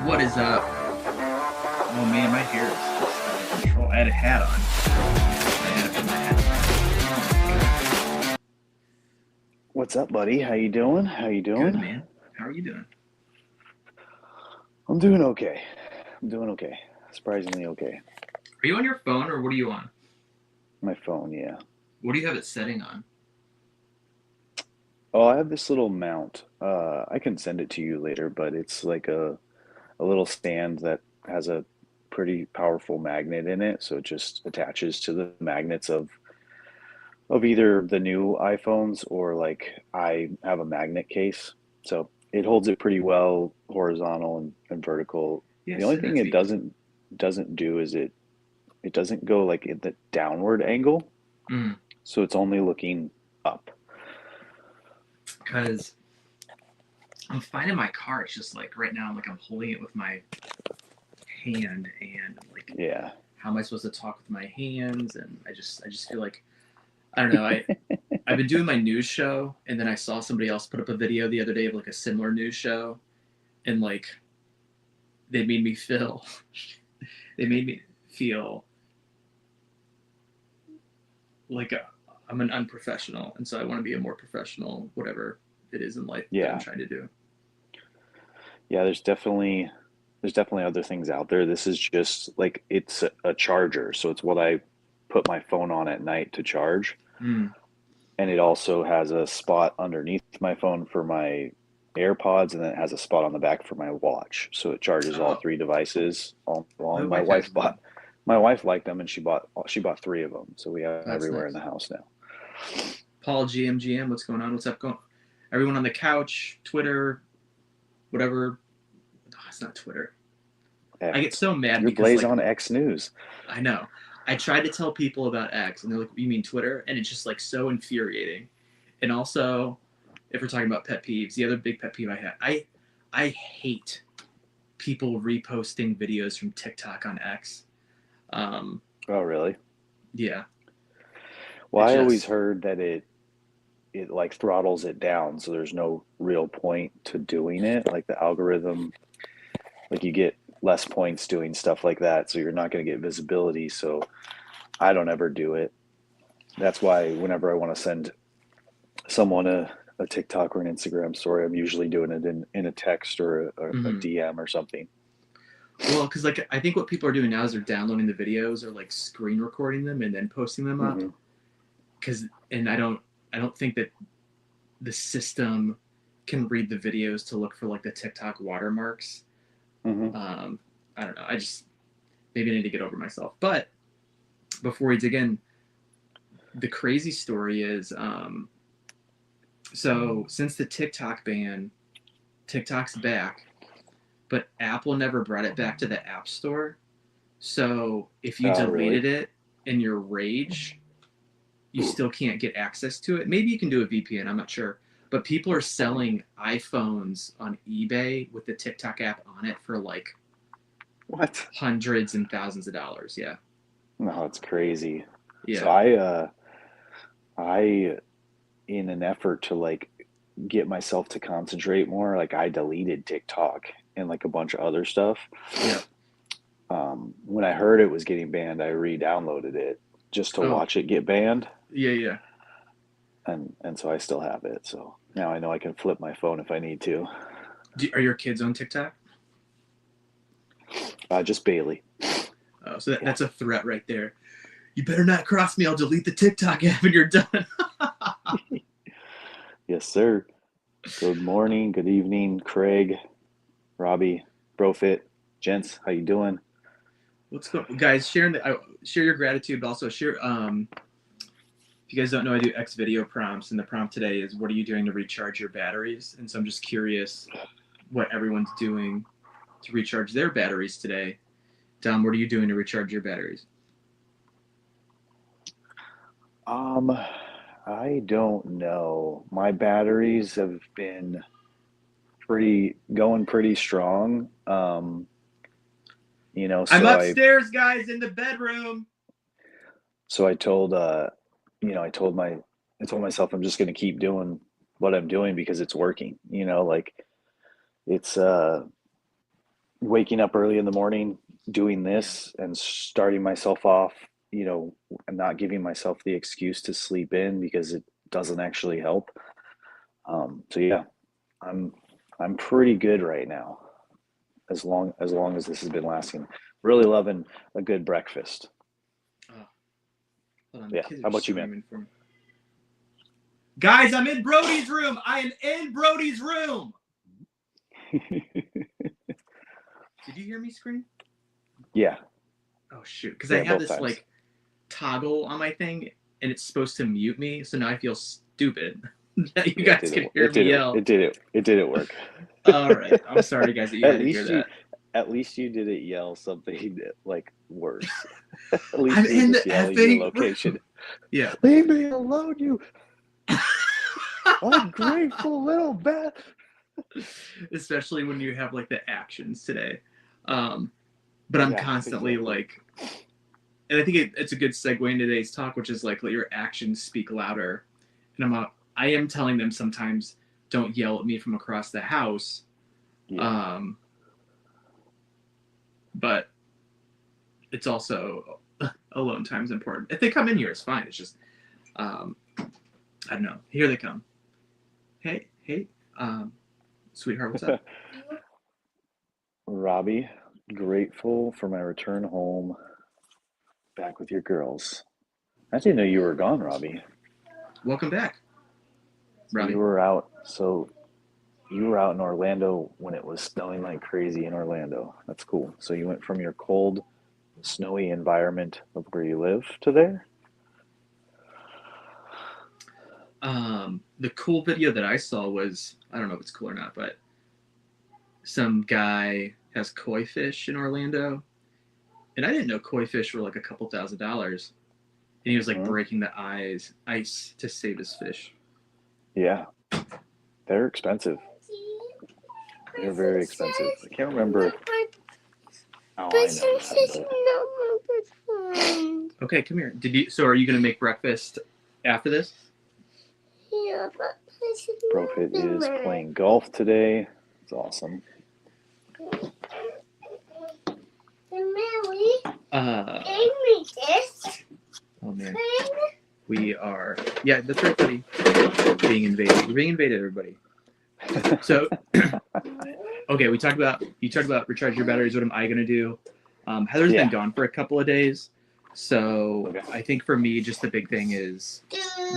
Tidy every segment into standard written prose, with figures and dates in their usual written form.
What is up? Oh man, my hair is just out of control. I had a hat on. I had to put my hat on. What's up, buddy? How you doing? How you Good, doing? man. How are you doing? I'm doing okay. I'm doing okay. Surprisingly okay. Are you on your phone or what are you on? My phone, yeah. What do you have it setting on? Oh, I have this little mount. I can send it to you later, but it's like a little stand that has a pretty powerful magnet in it, so it just attaches to the magnets of either the new iPhones or like I have a magnet case. So it holds it pretty well horizontal and vertical. Yeah, The only send thing that to it me. doesn't do is it doesn't go like in the downward angle, Mm, so it's only looking up. because I'm finding my car. It's just like right now, like I'm holding it with my hand, and I'm like, Yeah. how am I supposed to talk with my hands? And I just feel like I don't know. I've been doing my news show, and then I saw somebody else put up a video the other day of like a similar news show, and like they made me feel they made me feel like I'm an unprofessional, and so I want to be a more professional, whatever it is in life that I'm Yeah. trying to do. Yeah, there's definitely other things out there. This is just like it's a charger, so it's what I put my phone on at night to charge. Mm. And it also has a spot underneath my phone for my AirPods, and then it has a spot on the back for my watch. So it charges all Oh, three devices all my along. wife has one. My wife liked them, and she bought three of them. So we have That's everywhere in nice. the house now. Paul GM, what's going on? What's up? Going? Everyone on the couch, Twitter, whatever. Oh, it's not Twitter. I get X. so mad Your because Blaze like on X News. I know. I tried to tell people about X, and they're like, "You mean Twitter?" And it's just like so infuriating. And also, if we're talking about pet peeves, the other big pet peeve I have, I hate people reposting videos from TikTok on X. Um, Oh, really? yeah, Well, it I always just heard that it like throttles it down, so there's no real point to doing it. Like the algorithm, like you get less points doing stuff like that, so you're not going to get visibility. So I don't ever do it. That's why whenever I want to send someone a TikTok or an Instagram story, I'm usually doing it in a text or a mm-hmm. DM or something. Well, because like I think what people are doing now is they're downloading the videos or like screen recording them and then posting them up. Hmm. Because and I don't think that the system can read the videos to look for like the TikTok watermarks. Hmm. Um, I don't know. I just maybe I need to get over myself. But before we dig in, the crazy story is so since the TikTok ban, TikTok's back, but Apple never brought it back to the App Store. So if you Oh, deleted really? it in your rage, you still can't get access to it. Maybe you can do a VPN, I'm not sure. But people are selling iPhones on eBay with the TikTok app on it for like What? hundreds and thousands of dollars. Yeah. No, it's crazy. So Yeah. I in an effort to like get myself to concentrate more, like I deleted TikTok and like a bunch of other stuff. Yeah. When I heard it was getting banned, I re-downloaded it just to Oh, watch it get banned, yeah, yeah. and so I still have it. So now I know I can flip my phone if I need to. Are your kids on TikTok? Just Bailey. Oh, so Yeah. that's a threat right there. You better not cross me. I'll delete the TikTok app and you're done. Yes, sir. Good morning, good evening, Craig, Robbie, Brofit, gents. How you doing? What's going, guys? Share your gratitude, but also share. If you guys don't know, I do X video prompts, and the prompt today is, "What are you doing to recharge your batteries?" And so I'm just curious what everyone's doing to recharge their batteries today. Dom, what are you doing to recharge your batteries? Um, I don't know. My batteries have been pretty strong. I'm So upstairs, guys, in the bedroom. I told I told myself I'm just going to keep doing what I'm doing because it's working. Like it's waking up early in the morning, doing this and starting myself off, and not giving myself the excuse to sleep in because it doesn't actually help. So yeah, I'm I'm pretty good right now, as long as this has been lasting. Really loving a good breakfast. Oh, hold on, the Yeah. kids How are about you, man? screaming for me. Guys, I'm in Brody's room. I am in Brody's room. Did you hear me scream? Yeah. Oh shoot, because Yeah, I have both this times. like toggle on my thing, and it's supposed to mute me. So now I feel stupid that you Yeah, guys can hear it did me it. yell. It did it work. All right, I'm sorry, guys, that you had At to hear least you that. at least you didn't yell something like worse. At least I'm you were in the just yelling your effing location. room. Yeah. Leave me alone, you ungrateful little bat. Especially when you have like the actions today. But I'm Yeah, constantly exactly. like, and I think it's a good segue into today's talk, which is like let your actions speak louder. And I am telling them sometimes don't yell at me from across the house. Yeah. But it's also alone time's important. If they come in here, it's fine. It's just I don't know. Here they come. Hey, sweetheart, what's up? Robbie, grateful for my return home back with your girls. I didn't know you were gone, Robbie. Welcome back, So Robbie. you were out in Orlando when it was snowing like crazy in Orlando. That's cool. So you went from your cold, snowy environment of where you live to there? The cool video that I saw was, I don't know if it's cool or not, but some guy has koi fish in Orlando, and I didn't know koi fish were like a couple $1,000s, and he was like breaking the ice to save his fish. Yeah. They're expensive. They're very expensive. I can't remember. Oh, I know that, but... Okay, come here. So are you gonna make breakfast after this? Yeah, but Profit is playing golf today. It's awesome. Oh man. We are, yeah, that's right, buddy. Being invaded. We're being invaded, everybody. So, okay, you talked about recharge your batteries. What am I gonna do? Heather's been gone for a couple of days, so I think for me, just the big thing is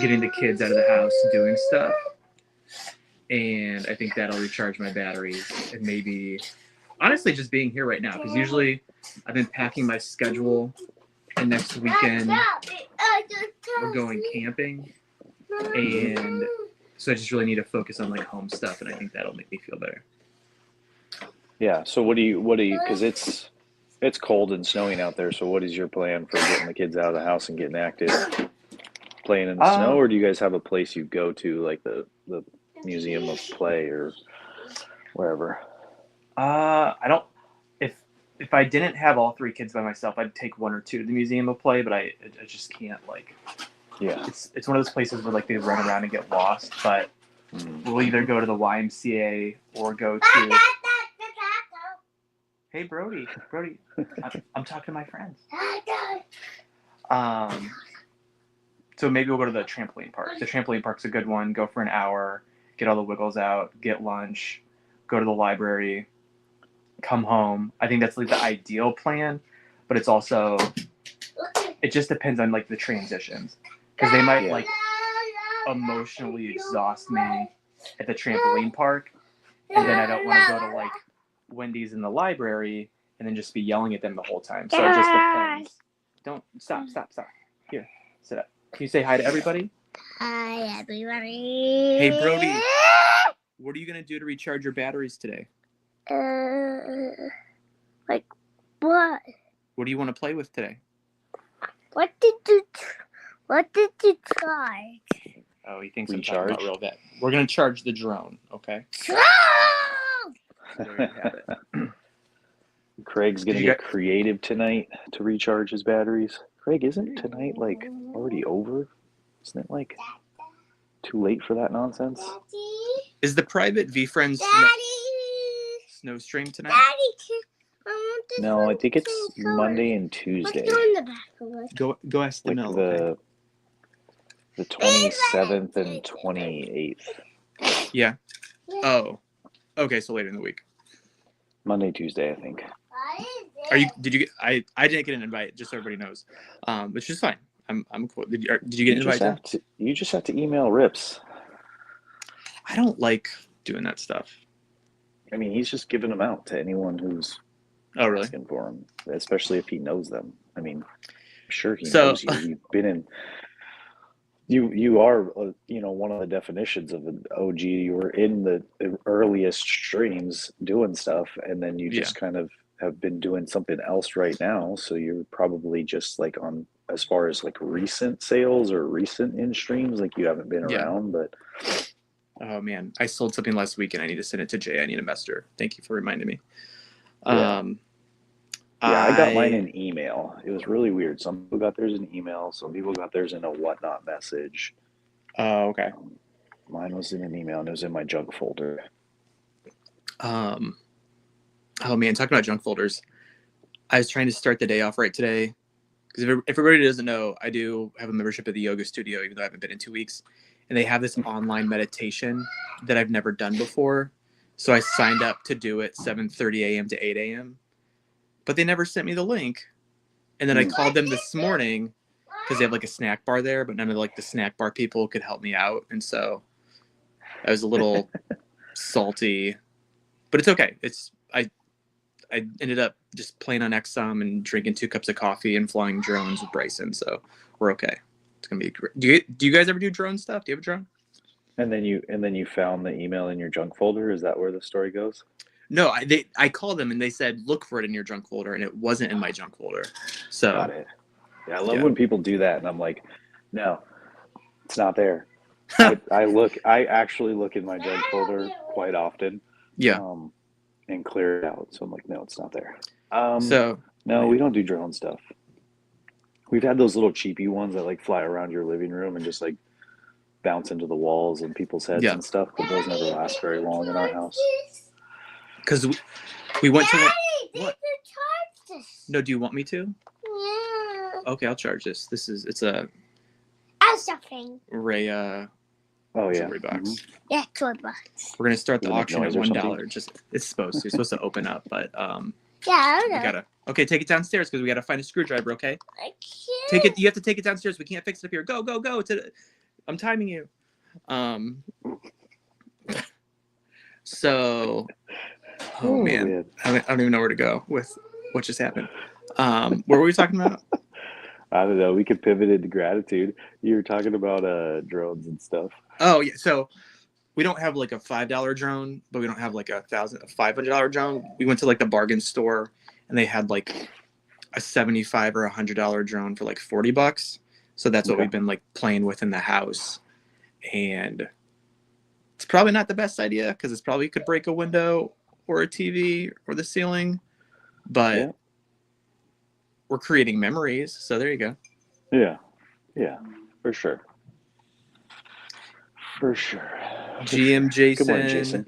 getting the kids out of the house, doing stuff, and I think that'll recharge my batteries. And maybe, honestly, just being here right now, because usually I've been packing my schedule, and next weekend we're going camping, and so I just really need to focus on like home stuff, and I think that'll make me feel better. Yeah. So what do you? Because it's cold and snowing out there. So what is your plan for getting the kids out of the house and getting active? Playing in the snow, or do you guys have a place you go to, like the Museum of Play or wherever? I don't. If I didn't have all three kids by myself, I'd take one or two to the Museum of Play, but I just can't, like. Yeah. It's one of those places where like they run around and get lost, but we'll either go to the YMCA or go to. Hey Brody, I'm talking to my friends. So maybe we'll go to the trampoline park. The trampoline park's a good one. Go for an hour, get all the wiggles out, get lunch, go to the library, come home. I think that's like the ideal plan, but it's also, it just depends on like the transitions, because they might like emotionally exhaust me at the trampoline park, and then I don't want to go to like Wendy's in the library and then just be yelling at them the whole time. So it just depends. Don't stop. Here, sit up. Can you say hi to everybody? Hi, everybody. Hey, Brody. What are you going to do to recharge your batteries today? Like what? What do you want to play with today? What did you try? Oh, he thinks Recharge? I'm talking about real vet. We're going to charge the drone, okay? Drone! There you have it. Craig's gonna get creative tonight to recharge his batteries. Craig, isn't tonight like already over? Isn't it like too late for that nonsense? Is the private VFriends Daddy! snow stream tonight? Daddy! want this No, one I think it's pink color. Monday and Let's Tuesday. go in the back of it. Go ask the Like mill. Okay. the 27th and 28th. Yeah. Oh. Okay, so later in the week. Monday, Tuesday, I think. Are you? Did you get? I didn't get an invite. Just so everybody knows, which is fine. I'm cool. Did you get an invite? You just have to email Rips. I don't like doing that stuff. I mean, he's just giving them out to anyone who's Oh, really? asking for them, especially if he knows them. I mean, I'm sure he So- knows you. You've been in. You are one of the definitions of an OG. You were in the earliest streams doing stuff, and then you just kind of have been doing something else right now. So you're probably just like on as far as like recent sales or recent in streams, like you haven't been around. But oh man, I sold something last week and I need to send it to Jay. I need a investor. Thank you for reminding me. Yeah. I got mine in email. It was really weird. Some people got theirs in email. Some people got theirs in a whatnot message. Oh, okay. Mine was in an email and it was in my junk folder. Oh man, talking about junk folders. I was trying to start the day off right today because if everybody doesn't know, I do have a membership at the yoga studio, even though I haven't been in 2 weeks, and they have this online meditation that I've never done before. So I signed up to do it 7:30 a.m. to 8 a.m. But they never sent me the link. And then I called them this morning because they have like a snack bar there, but none of like the snack bar people could help me out. And so I was a little salty, but it's okay. I ended up just playing on XSOM and drinking 2 cups of coffee and flying drones with Bryson. So we're okay. It's going to be great. Do you guys ever do drone stuff? Do you have a drone? And then you found the email in your junk folder. Is that where the story goes? No, I called them and they said look for it in your junk folder, and it wasn't in my junk folder. So Got it. Yeah, I love when people do that, and I'm like, no, it's not there. I actually look in my junk folder quite often. Yeah. And clear it out. So I'm like, no, it's not there. No, we don't do drone stuff. We've had those little cheapy ones that like fly around your living room and just like bounce into the walls and people's heads and stuff, but those never last very long in our house. Because we went to what? No, do you want me to? Yeah. Okay, I'll charge this. It's a Something. Rhea Oh yeah. jewelry box. Mm-hmm. Yeah, toy box. We're gonna start the Does it make auction at noise or $1. something? Just it's supposed to. It's supposed to open up, but Yeah, I don't we know. gotta. Okay, take it downstairs because we gotta find a screwdriver. Okay, I can't. take it. You have to take it downstairs. We can't fix it up here. Go, go, go! I'm timing you. So, oh man, I don't even know where to go with what just happened. What were we talking about? I don't know. We could pivot into gratitude. You were talking about drones and stuff. Oh yeah, so we don't have like a $5 drone, but we don't have like a $500 drone. We went to like the bargain store and they had like a $75 or $100 drone for like $40. So that's what we've been like playing with in the house. And it's probably not the best idea because it's probably could break a window or a TV or the ceiling, but we're creating memories. So there you go. Yeah, for sure. For sure. GM Jason. Good morning, Jason.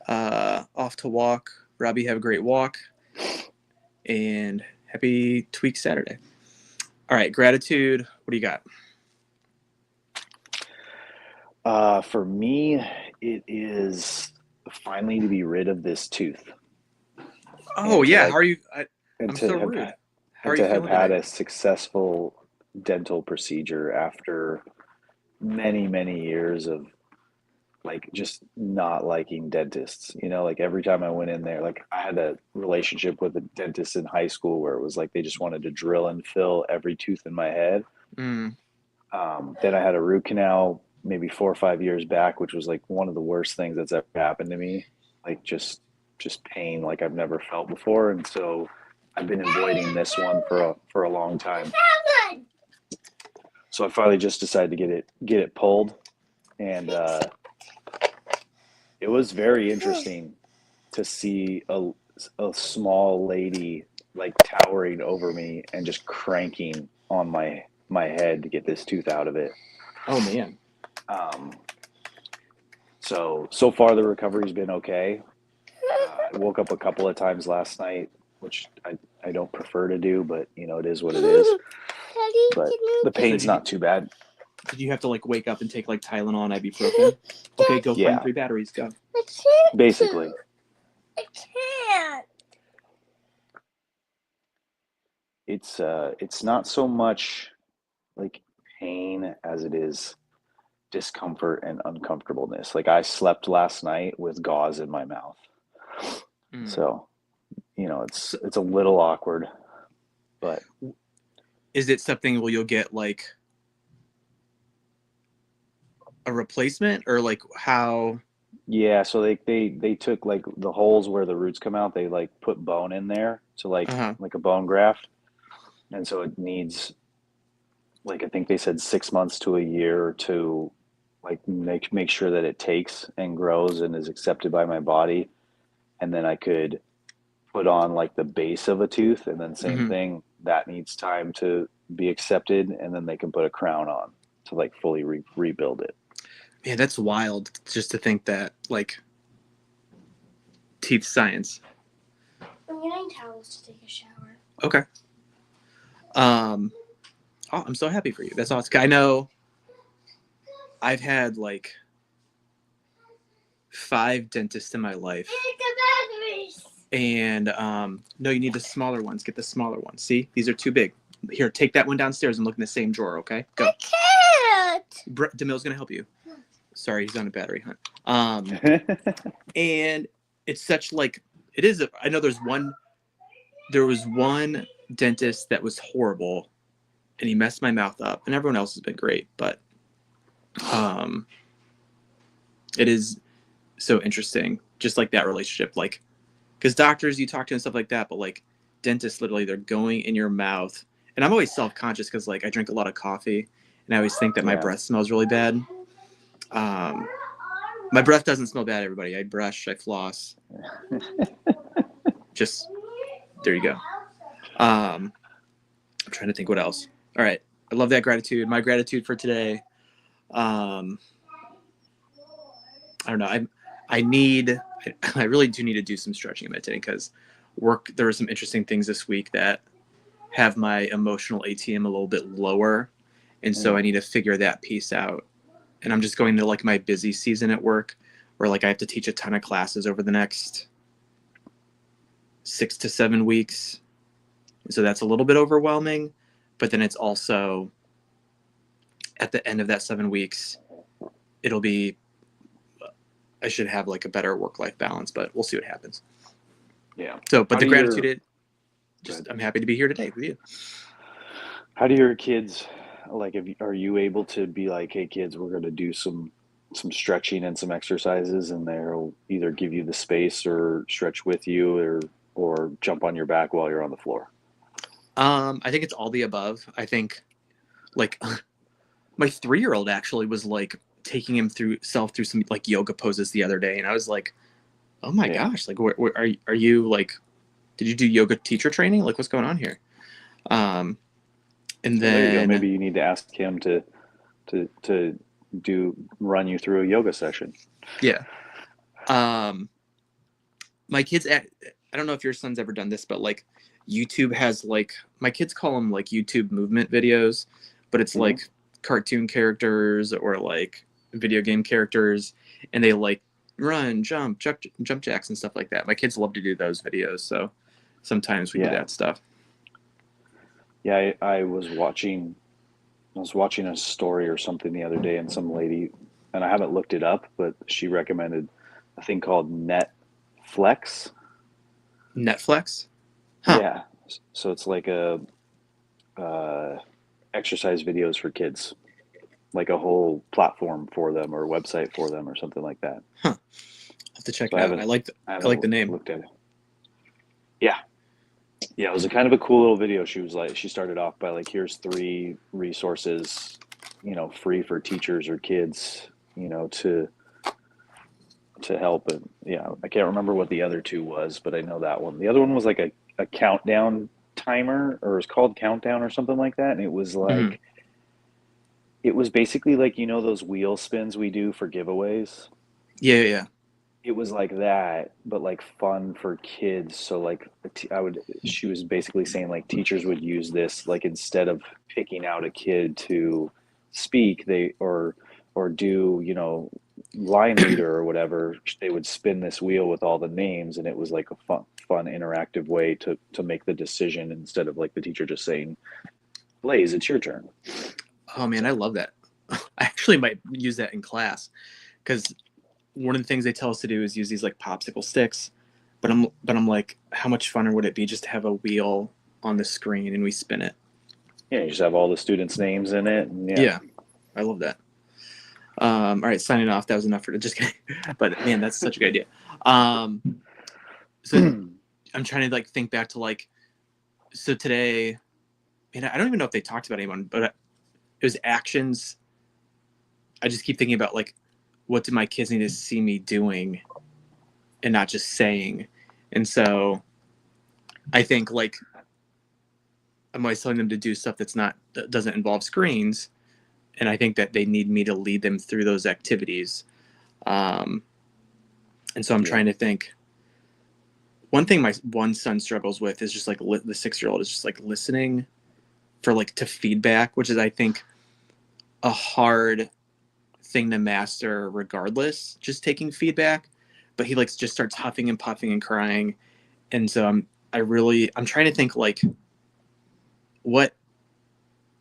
Off to walk. Robbie, have a great walk. And happy Tweak Saturday. All right, gratitude. What do you got? For me, it is finally to be rid of this tooth. Oh, yeah. How are you? And I'm to so have, rude. How are and to you have feeling had today? a successful dental procedure after many, many years of like just not liking dentists. You know, like every time I went in there, like I had a relationship with a dentist in high school where it was like they just wanted to drill and fill every tooth in my head. Then I had a root canal maybe 4 or 5 years back, which was like one of the worst things that's ever happened to me. Like just pain like I've never felt before. And so I've been avoiding this one for a long time. So I finally just decided to get it pulled. And it was very interesting to see a small lady like towering over me and just cranking on my head to get this tooth out of it. Oh, man. So far the recovery's been okay. I woke up a couple of times last night which I don't prefer to do, but you know, it is what it is. Daddy, But can you the pain's did not too bad. Did you have to like wake up and take like Tylenol and ibuprofen? Okay, go Yeah. find 3 batteries. Go. I can't. Basically. I can't. It's not so much like pain as it is discomfort and uncomfortableness. Like I slept last night with gauze in my mouth. Mm. So, you know, it's a little awkward, but Is it something where you'll get like a replacement, or like how? yeah, so they took like the holes where the roots come out, they like put bone in there to like Uh-huh. a bone graft. And so it needs like I think they said 6 months to a year to like make sure that it takes and grows and is accepted by my body. And then I could put on like the base of a tooth, and then same Mhm. thing, that needs time to be accepted, and then they can put a crown on to like fully rebuild it. Yeah, that's wild. Just to think that like teeth science. I'm getting towels to take a shower. Okay. Oh, I'm so happy for you. That's awesome. I know I've had like 5 dentists in my life. Take the batteries. And no, you need the smaller ones. Get the smaller ones. See, these are too big. Here, take that one downstairs and look in the same drawer. Okay, go. I can't. Demille's gonna help you. Sorry, he's on a battery hunt. And it's such like it is. I know there was one dentist that was horrible, and he messed my mouth up. And everyone else has been great, but it is so interesting, just like that relationship, like. Because doctors, you talk to and stuff like that, but like dentists, literally, they're going in your mouth. And I'm always self-conscious because like I drink a lot of coffee, and I always think that my Yeah. breath smells really bad. My breath doesn't smell bad, everybody. I brush, I floss. Just there you go. I'm trying to think what else. All right, I love that gratitude. My gratitude for today. I don't know. I really do need to do some stretching and meditating because there were some interesting things this week that have my emotional ATM a little bit lower. And so I need to figure that piece out. And I'm just going to like my busy season at work where like I have to teach a ton of classes over the next 6 to 7 weeks. So that's a little bit overwhelming, but then it's also at the end of that 7 weeks, I should have like a better work-life balance, but we'll see what happens. Yeah. So, but How the do gratitude, Good. I'm happy to be here today with you. How do your kids like? Are you able to be like, hey kids, we're going to do some stretching and some exercises, and they'll either give you the space or stretch with you, or jump on your back while you're on the floor? I think it's all the above. I think like my 3-year-old actually was like taking himself through some like yoga poses the other day, and I was like, oh my gosh, like where are you like, did you do yoga teacher training? Like what's going on here? And so then there you go. Maybe you need to ask him to run you through a yoga session. Yeah. My kids, I don't know if your son's ever done this, but like YouTube has like, my kids call them like YouTube movement videos, but it's like cartoon characters or like video game characters, and they like run, jump jacks and stuff like that. My kids love to do those videos, so sometimes we do that stuff. Yeah, I was watching a story or something the other day, and some lady, and I haven't looked it up, but she recommended a thing called Netflix. Netflix? Huh. Yeah. So it's like a exercise videos for kids, like a whole platform for them or website for them or something like that. Huh. I'll have to check it out. I like the name. Looked at it. Yeah. Yeah, it was a kind of a cool little video. She started off by like, here's 3 resources, free for teachers or kids, to help. And yeah, I can't remember what the other 2 was, but I know that one. The other one was like a countdown timer, or it's called Countdown or something like that. And it was like, it was basically like, those wheel spins we do for giveaways. Yeah. it was like that, but like fun for kids. So like she was basically saying like teachers would use this like instead of picking out a kid to speak, or do, line reader or whatever, they would spin this wheel with all the names, and it was like a fun interactive way to make the decision instead of like the teacher just saying, Blaze, it's your turn. Oh man, I love that. I actually might use that in class, because one of the things they tell us to do is use these like popsicle sticks, but I'm like, how much funner would it be just to have a wheel on the screen and we spin it? Yeah, you just have all the students' names in it. And Yeah, I love that. All right, signing off. That was enough for just kidding. But man, that's such a good idea. So I'm trying to like think back to like, so today, man, I don't even know if they talked about anyone, but it was actions. I just keep thinking about like, what do my kids need to see me doing and not just saying? And so I think like I'm always telling them to do stuff that doesn't involve screens. And I think that they need me to lead them through those activities. And so I'm trying to think. One thing my one son struggles with is just like the 6-year-old is just like listening for like to feedback, which is, I think, a hard thing to master regardless, just taking feedback. But he like just starts huffing and puffing and crying. And so I'm trying to think like, what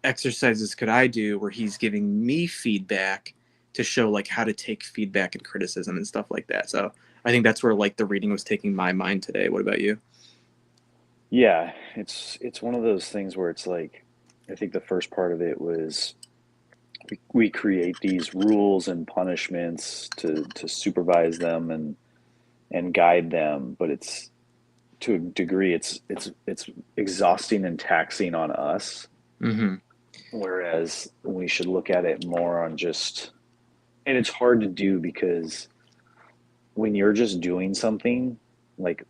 exercises could I do where he's giving me feedback to show like how to take feedback and criticism and stuff like that. So I think that's where like the reading was taking my mind today. What about you? Yeah, it's one of those things where it's like, I think the first part of it was we create these rules and punishments to supervise them and guide them, but it's, to a degree, it's exhausting and taxing on us. Mm-hmm. Whereas we should look at it more on just, and it's hard to do because when you're just doing something, like,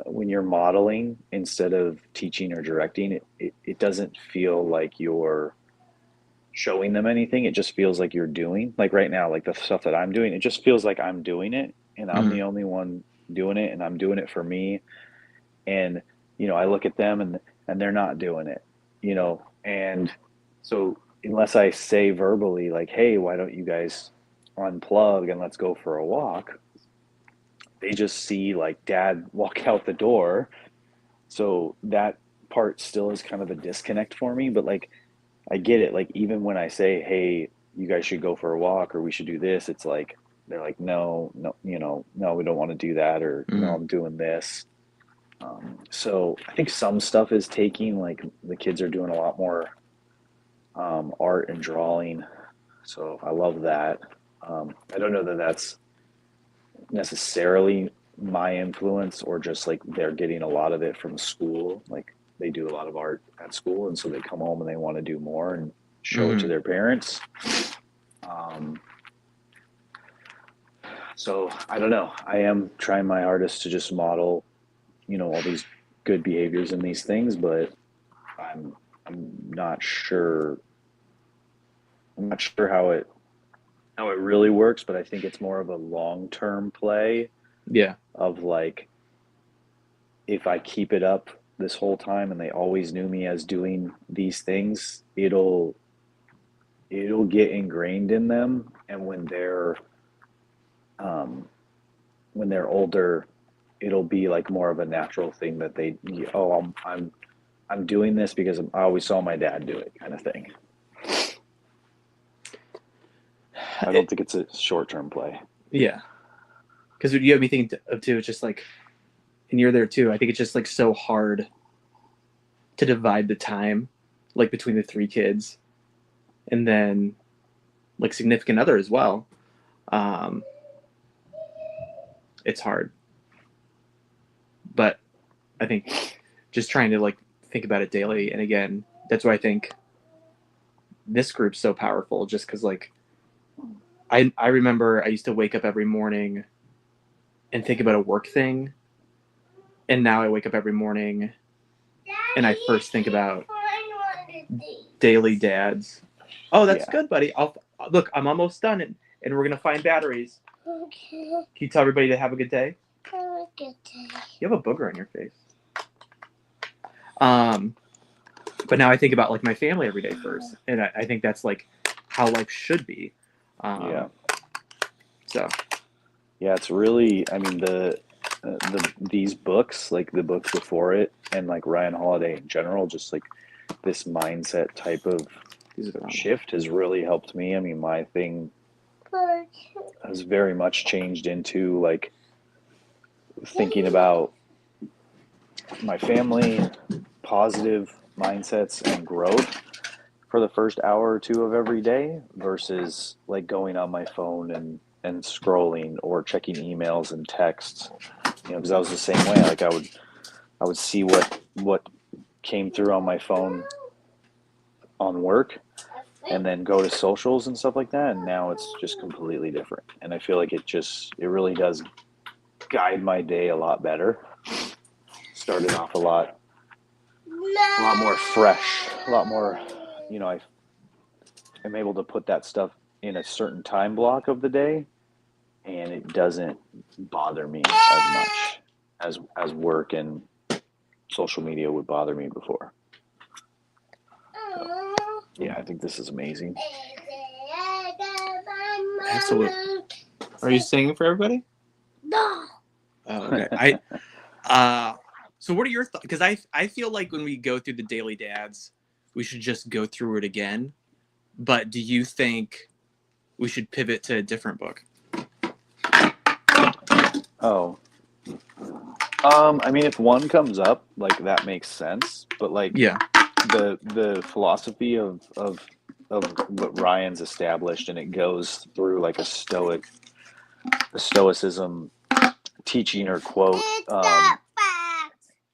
when you're modeling instead of teaching or directing, it doesn't feel like you're showing them anything. It just feels like you're doing, like right now, like the stuff that I'm doing, it just feels like I'm doing it, and I'm the only one doing it, and I'm doing it for me. And, I look at them and they're not doing it, and so unless I say verbally like, hey, why don't you guys unplug and let's go for a walk, they just see like dad walk out the door. So that part still is kind of a disconnect for me, but like, I get it. Like, even when I say, hey, you guys should go for a walk or we should do this, it's like, they're like, no, no, no, we don't want to do that. Or, no, I'm doing this. So I think some stuff is taking, like, the kids are doing a lot more art and drawing. So I love that. I don't know that that's necessarily my influence, or just like they're getting a lot of it from school. Like, they do a lot of art at school, and so they come home and they want to do more and show it to their parents. So I don't know. I am trying my hardest to just model, all these good behaviors and these things, but I'm not sure. I'm not sure how it really works, but I think it's more of a long-term play. Yeah. Of like, if I keep it up this whole time and they always knew me as doing these things, it'll get ingrained in them. And when they're older, it'll be like more of a natural thing that they, I'm doing this because I always saw my dad do it, kind of thing. I don't think it's a short-term play. Yeah. Because you have me thinking of too, it's just like, and you're there too, I think it's just like so hard to divide the time like between the 3 kids and then like significant other as well. It's hard, but I think just trying to like think about it daily. And again, that's why I think this group's so powerful, just because like I remember I used to wake up every morning and think about a work thing, and now I wake up every morning and I first think about daily dads. Oh, that's good, buddy. I'm almost done, and we're gonna find batteries. Okay. Can you tell everybody to have a good day? Have a good day. You have a booger on your face. But now I think about like my family every day first, and I think that's like how life should be. Yeah. So. Yeah, it's really, I mean, these books, like the book before it, and like Ryan Holiday in general, just like this mindset type of shift has really helped me. I mean, my thing has very much changed into like thinking about my family, positive mindsets, and growth for the first hour or two of every day versus like going on my phone and scrolling or checking emails and texts, because I was the same way. Like I would see what came through on my phone on work and then go to socials and stuff like that, and now it's just completely different, and I feel like it really does guide my day a lot better. Started off a lot more fresh, a lot more, I'm able to put that stuff in a certain time block of the day, and it doesn't bother me as much as work and social media would bother me before. So, yeah, I think this is amazing. Absolutely. Are you singing for everybody? No. Oh, okay. So what are your thoughts? Because I feel like when we go through the Daily Dads, we should just go through it again. But do you think we should pivot to a different book? Oh. I mean, if one comes up, like that makes sense. But like, yeah, the philosophy of what Ryan's established, and it goes through like a stoicism teaching or quote.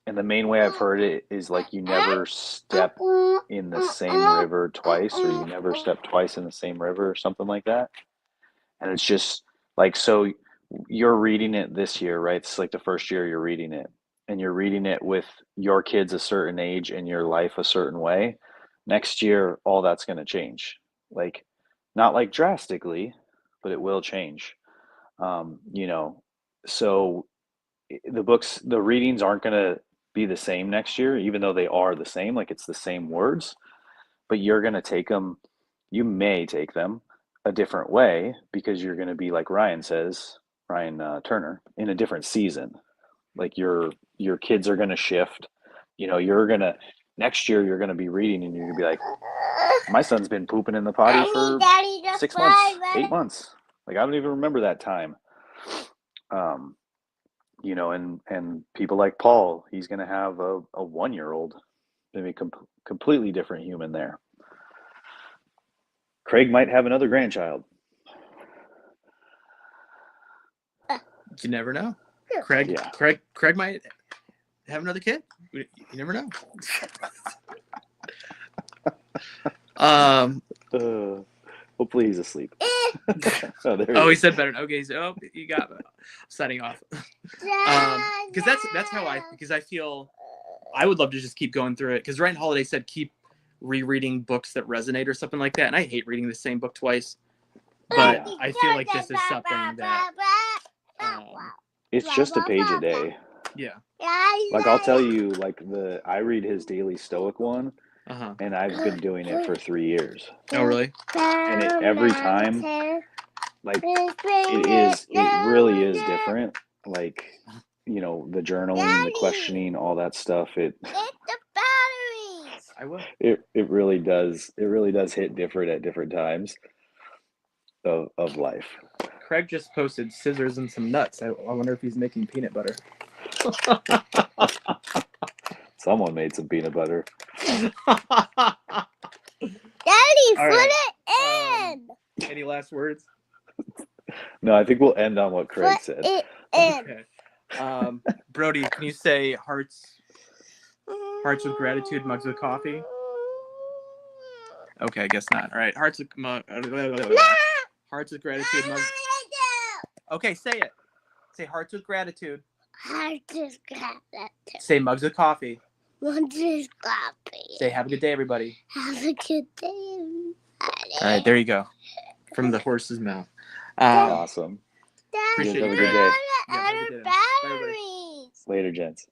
And the main way I've heard it is like you never step in the same river twice, or you never step twice in the same river, or something like that. And it's just like, so you're reading it this year, right? It's like the first year you're reading it, and you're reading it with your kids a certain age and your life a certain way. Next year, all that's going to change. Like, not like drastically, but it will change. So the readings aren't going to be the same next year, even though they are the same, like it's the same words, but you're going to you may take them a different way, because you're going to be, like Ryan says, Ryan Turner, in a different season. Like your kids are going to shift. Next year you're going to be reading, and you're going to be like, my son's been pooping in the potty for 6 months, 8 months. Like, I don't even remember that time. And people like Paul, he's going to have a 1-year-old, maybe completely different human there. Craig might have another grandchild. You never know. Craig might have another kid. You never know. Hopefully he's asleep. He said better. Okay, so you got it. Signing off. Because that's how I feel. I would love to just keep going through it, because Ryan Holiday said keep rereading books that resonate or something like that, and I hate reading the same book twice. But I feel like this is something that it's just a page a day. Yeah. Like, I'll tell you, like I read his daily Stoic one, Uh-huh. and I've been doing it for 3 years. Oh, really? And every time, like, it really is different. Like, the journaling, the questioning, all that stuff. Get the batteries. I will. It really does. It really does hit different at different times of life. Craig just posted scissors and some nuts. I wonder if he's making peanut butter. Someone made some peanut butter. Daddy, All put right. it in. Any last words? No, I think we'll end on what Craig Put said. it in. Okay. Brody, can you say hearts with gratitude, mugs with coffee? Okay, I guess not. All right, hearts with gratitude, mugs. Okay, say it. Say hearts with gratitude. Hearts with gratitude. Say mugs with coffee. Mugs with coffee. Say have a good day, everybody. Have a good day, everybody. All right, there you go. From the horse's mouth. Awesome. Appreciate Have a you, good Craig. day. Yeah, have a Other good day. Bye, everybody. batteries. Later, gents.